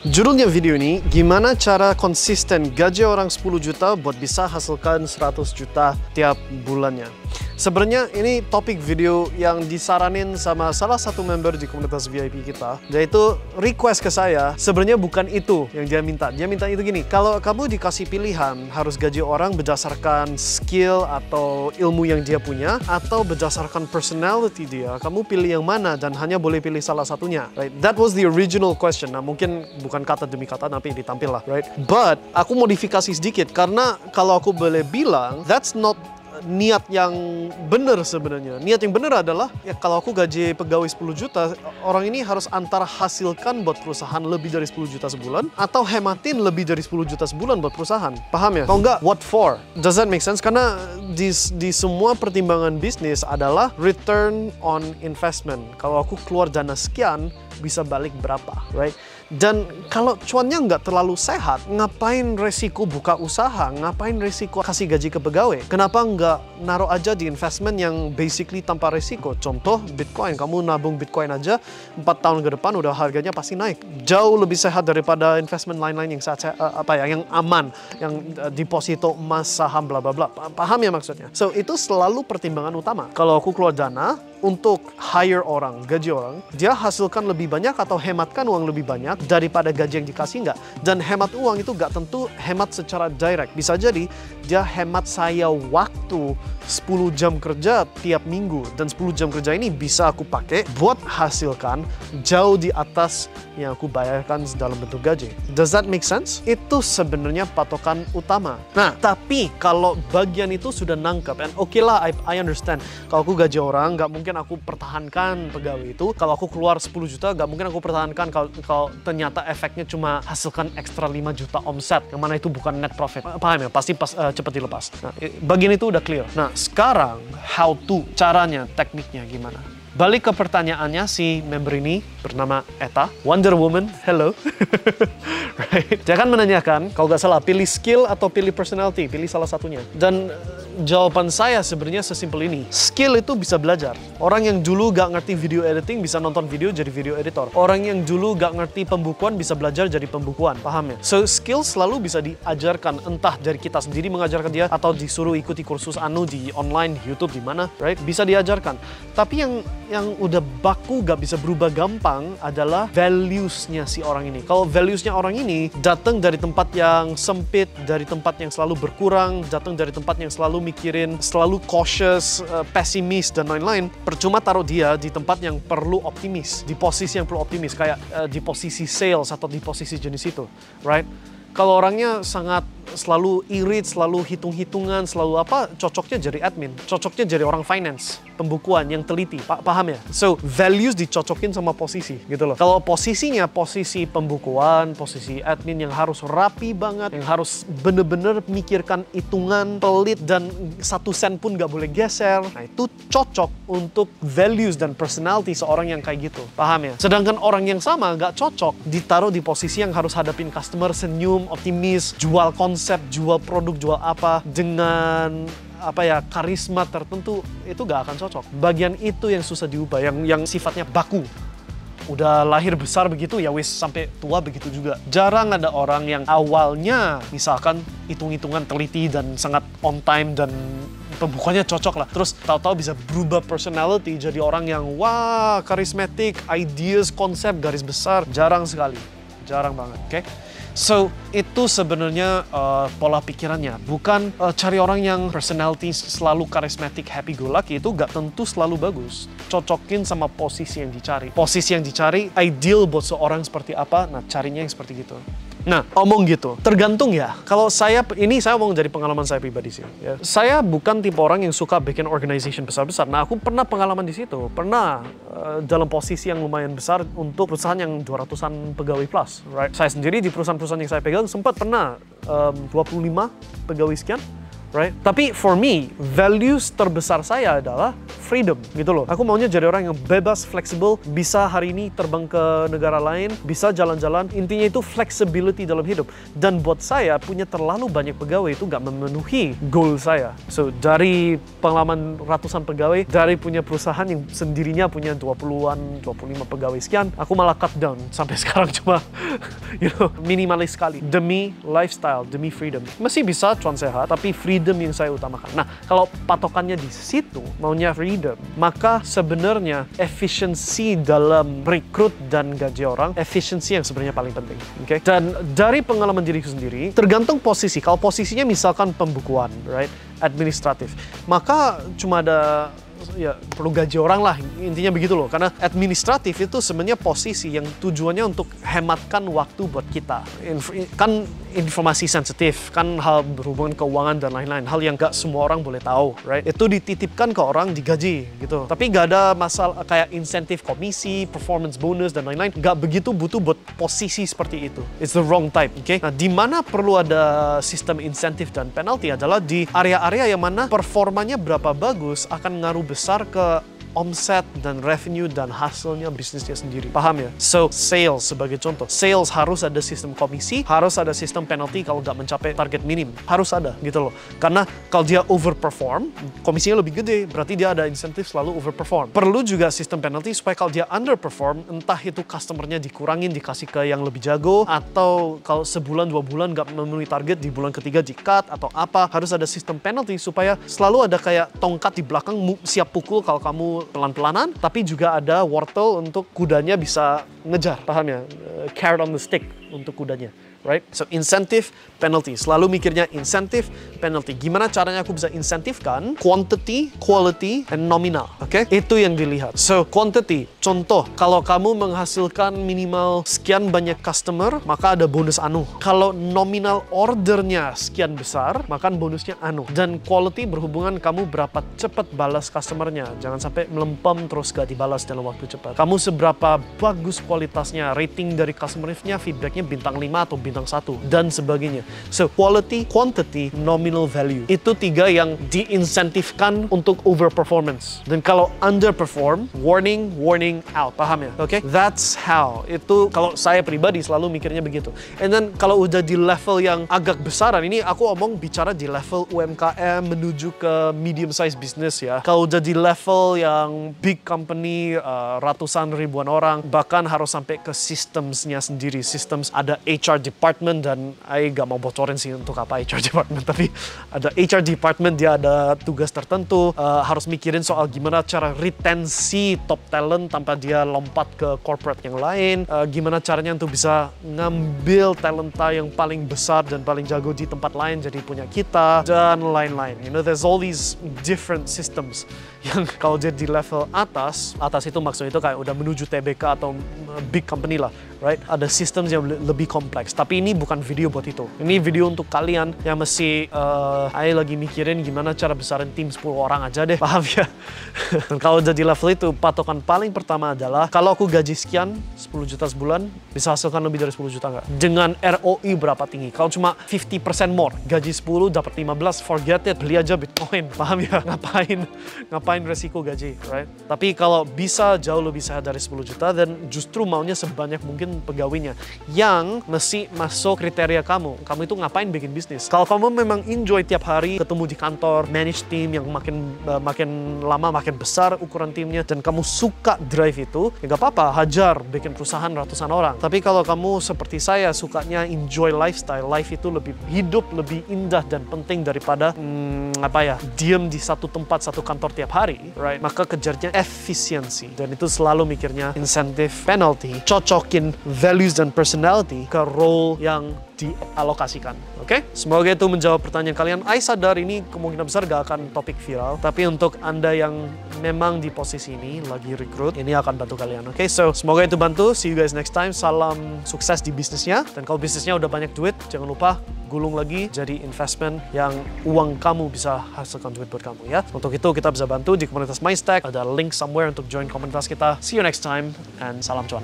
Judulnya video ini, gimana cara konsisten gaji orang 10 juta buat bisa hasilkan 100 juta tiap bulannya. Sebenarnya ini topik video yang disaranin sama salah satu member di komunitas VIP kita, yaitu request ke saya. Sebenarnya bukan itu yang dia minta. Dia minta itu gini, kalau kamu dikasih pilihan harus gaji orang berdasarkan skill atau ilmu yang dia punya, atau berdasarkan personality dia, kamu pilih yang mana dan hanya boleh pilih salah satunya. Right? That was the original question. Nah, mungkin bukan kata demi kata, tapi ditampil lah. Right? But aku modifikasi sedikit karena kalau aku boleh bilang, that's not niat yang benar sebenarnya. Niat yang benar adalah, ya kalau aku gaji pegawai 10 juta, orang ini harus antara hasilkan buat perusahaan lebih dari 10 juta sebulan, atau hematin lebih dari 10 juta sebulan buat perusahaan. Paham ya? Kalau enggak, what for? Does that make sense? Karena di semua pertimbangan bisnis adalah return on investment. Kalau aku keluar dana sekian, bisa balik berapa, right? Dan kalau cuannya nggak terlalu sehat, ngapain resiko buka usaha? Ngapain resiko kasih gaji ke pegawai? Kenapa nggak naruh aja di investment yang basically tanpa resiko? Contoh Bitcoin, kamu nabung Bitcoin aja 4 tahun ke depan udah harganya pasti naik. Jauh lebih sehat daripada investment lain-lain yang yang aman, yang deposito emas, saham, bla bla bla. Paham ya maksudnya? So itu selalu pertimbangan utama. Kalau aku keluar dana untuk hire orang, gaji orang, dia hasilkan lebih banyak atau hematkan uang lebih banyak daripada gaji yang dikasih nggak. Dan hemat uang itu nggak tentu hemat secara direct. Bisa jadi dia hemat saya waktu 10 jam kerja tiap minggu. Dan 10 jam kerja ini bisa aku pakai buat hasilkan jauh di atas yang aku bayarkan dalam bentuk gaji. Does that make sense? Itu sebenarnya patokan utama. Nah, tapi kalau bagian itu sudah nangkep, and okay lah, I understand. Kalau aku gaji orang, nggak mungkin aku pertahankan pegawai itu. Kalau aku keluar 10 juta, nggak mungkin aku pertahankan kalau ternyata efeknya cuma hasilkan ekstra 5 juta omset, yang mana itu bukan net profit. Paham ya? Pasti cepat dilepas. Nah, bagian itu udah clear. Nah, sekarang how to, caranya, tekniknya gimana? Balik ke pertanyaannya si member ini bernama Eta, Wonder Woman, hello. Right? Dia kan menanyakan, kalau nggak salah, pilih skill atau pilih personality, pilih salah satunya. Dan jawaban saya sebenarnya sesimpel ini. Skill itu bisa belajar. Orang yang dulu nggak ngerti video editing bisa nonton video jadi video editor. Orang yang dulu nggak ngerti pembukuan bisa belajar jadi pembukuan. Paham ya? So, skill selalu bisa diajarkan, entah dari kita sendiri mengajarkan dia atau disuruh ikuti kursus di online, di YouTube, di mana, right? Bisa diajarkan. Tapi yang udah baku gak bisa berubah gampang adalah values-nya si orang ini. Kalau values-nya orang ini datang dari tempat yang sempit, dari tempat yang selalu berkurang, datang dari tempat yang selalu mikirin, selalu cautious, pesimis, dan lain-lain, percuma taruh dia di tempat yang perlu optimis, di posisi yang perlu optimis, kayak di posisi sales atau di posisi jenis itu, right? Kalau orangnya sangat selalu irit, selalu hitung-hitungan, selalu apa, cocoknya jadi admin, cocoknya jadi orang finance, pembukuan yang teliti, paham ya? So, values dicocokin sama posisi, gitu loh. Kalau posisinya posisi pembukuan, posisi admin yang harus rapi banget, yang harus bener-bener mikirkan hitungan, pelit, dan 1 sen pun nggak boleh geser, nah itu cocok untuk values dan personality seorang yang kayak gitu, paham ya? Sedangkan orang yang sama nggak cocok ditaruh di posisi yang harus hadapin customer, senyum, optimis, jual konsep, jual produk, jual apa dengan karisma tertentu, itu gak akan cocok. Bagian itu yang susah diubah, yang sifatnya baku. Udah lahir besar begitu, ya wis sampai tua begitu juga. Jarang ada orang yang awalnya misalkan hitung-hitungan teliti dan sangat on time dan pembukuannya cocok lah. Terus tahu-tahu bisa berubah personality jadi orang yang wah, karismatik, ideas, konsep, garis besar. Jarang sekali. Jarang banget, oke? So, itu sebenarnya pola pikirannya. Bukan cari orang yang personality selalu karismatik, happy-go-lucky, itu gak tentu selalu bagus. Cocokin sama posisi yang dicari. Posisi yang dicari, ideal buat seorang seperti apa, nah carinya yang seperti gitu. Nah, omong gitu, tergantung ya. Kalau saya omong dari pengalaman saya pribadi sih. Ya. Saya bukan tipe orang yang suka bikin organization besar-besar. Nah, aku pernah pengalaman di situ. Pernah dalam posisi yang lumayan besar untuk perusahaan yang 200-an pegawai plus. Right? Saya sendiri di perusahaan-perusahaan yang saya pegang sempat pernah 25 pegawai sekian. right? Tapi for me, values terbesar saya adalah freedom, gitu loh. Aku maunya jadi orang yang bebas, fleksibel, bisa hari ini terbang ke negara lain, bisa jalan-jalan. Intinya itu flexibility dalam hidup. Dan buat saya, punya terlalu banyak pegawai itu nggak memenuhi goal saya. So, dari pengalaman ratusan pegawai, dari punya perusahaan yang sendirinya punya 20-an, 25 pegawai sekian, aku malah cut down. Sampai sekarang cuma, minimalis sekali. Demi lifestyle, demi freedom. Masih bisa cuan sehat, tapi freedom yang saya utamakan. Nah, kalau patokannya di situ, maunya freedom, maka sebenarnya efisiensi dalam rekrut dan gaji orang, efisiensi yang sebenarnya paling penting. Okay? Dan dari pengalaman diriku sendiri, tergantung posisi. Kalau posisinya misalkan pembukuan, right, administratif, maka cuma ada perlu gaji orang lah, intinya begitu loh. Karena administratif itu sebenarnya posisi yang tujuannya untuk hematkan waktu buat kita. Kan informasi sensitif, kan hal berhubungan keuangan dan lain-lain, hal yang gak semua orang boleh tahu, right? Itu dititipkan ke orang, digaji gitu. Tapi gak ada masalah kayak insentif komisi, performance bonus dan lain-lain. Gak begitu butuh buat posisi seperti itu. It's the wrong type, okay? Nah, di mana perlu ada sistem insentif dan penalti adalah di area-area yang mana performanya berapa bagus akan ngaruh besar ke omset dan revenue dan hasilnya bisnisnya sendiri. Paham ya? So, sales sebagai contoh. Sales harus ada sistem komisi, harus ada sistem penalty kalau nggak mencapai target minim. Harus ada, gitu loh. Karena kalau dia overperform, komisinya lebih gede, berarti dia ada insentif selalu overperform. Perlu juga sistem penalty supaya kalau dia underperform, entah itu customernya dikurangin, dikasih ke yang lebih jago, atau kalau sebulan, 2 bulan nggak memenuhi target, di bulan ketiga di-cut, atau apa. Harus ada sistem penalty supaya selalu ada kayak tongkat di belakang siap pukul kalau kamu pelan-pelanan, tapi juga ada wortel untuk kudanya bisa ngejar, paham ya? Carrot on the stick untuk kudanya, right? So, insentif, penalty. Selalu mikirnya insentif, penalty. Gimana caranya aku bisa insentifkan? Quantity, quality, and nominal, oke? Itu yang dilihat. So, quantity. Contoh, kalau kamu menghasilkan minimal sekian banyak customer, maka ada bonus anu. Kalau nominal ordernya sekian besar, maka bonusnya anu. Dan quality berhubungan kamu berapa cepat balas customernya. Jangan sampai melempem terus gak dibalas dalam waktu cepat. Kamu seberapa bagus kualitasnya, rating dari customernya, feedbacknya bintang 5 atau bintang 1, dan sebagainya. So, quality, quantity, nominal value. Itu 3 yang diinsentifkan untuk overperformance. Dan kalau underperform, warning, out. Paham ya? Oke? That's how. Itu kalau saya pribadi selalu mikirnya begitu. And then kalau udah di level yang agak besaran, ini aku bicara di level UMKM menuju ke medium size business ya. Kalau udah di level yang big company, ratusan ribuan orang, bahkan harus sampai ke systemsnya sendiri. Systems ada HR department, dan saya gak mau bocorin sih untuk apa HR department, tapi ada HR department, dia ada tugas tertentu, harus mikirin soal gimana cara retensi top talent tanpa dia lompat ke corporate yang lain, gimana caranya untuk bisa ngambil talenta yang paling besar dan paling jago di tempat lain jadi punya kita, dan lain-lain. There's all these different systems yang kalau dia di level atas itu maksudnya itu kayak udah menuju TBK atau big company lah, right? Ada sistem yang lebih kompleks. Tapi ini bukan video buat itu. Ini video untuk kalian yang masih lagi mikirin gimana cara besarin tim 10 orang aja deh, paham ya? Dan kalau udah di level itu, patokan paling pertama adalah kalau aku gaji sekian, 10 juta sebulan, bisa hasilkan lebih dari 10 juta nggak? Dengan ROI berapa tinggi? Kalau cuma 50% more, gaji 10 dapat 15, forget it, beli aja Bitcoin, paham ya? Ngapain resiko gaji, right? Tapi kalau bisa jauh lebih sehat dari 10 juta, dan justru maunya sebanyak mungkin pegawainya yang mesti masuk kriteria kamu itu ngapain bikin bisnis. Kalau kamu memang enjoy tiap hari ketemu di kantor, manage tim yang makin lama makin besar ukuran timnya, dan kamu suka drive itu, ya gak apa-apa, hajar bikin perusahaan ratusan orang. Tapi kalau kamu seperti saya sukanya enjoy lifestyle, life itu hidup lebih indah dan penting daripada diem di satu tempat, satu kantor tiap hari, right? Maka kejarnya efisiensi, dan itu selalu mikirnya insentif, penalty, cocokin values dan personality ke role yang dialokasikan. Oke? Semoga itu menjawab pertanyaan kalian. I sadar ini kemungkinan besar gak akan topik viral, tapi untuk Anda yang memang di posisi ini lagi rekrut, ini akan bantu kalian. Oke? So, semoga itu bantu. See you guys next time. Salam sukses di bisnisnya. Dan kalau bisnisnya udah banyak duit, jangan lupa gulung lagi jadi investment yang uang kamu bisa hasilkan duit buat kamu ya. Untuk itu kita bisa bantu di komunitas Mindstack. Ada link somewhere untuk join komunitas kita. See you next time and salam cuan.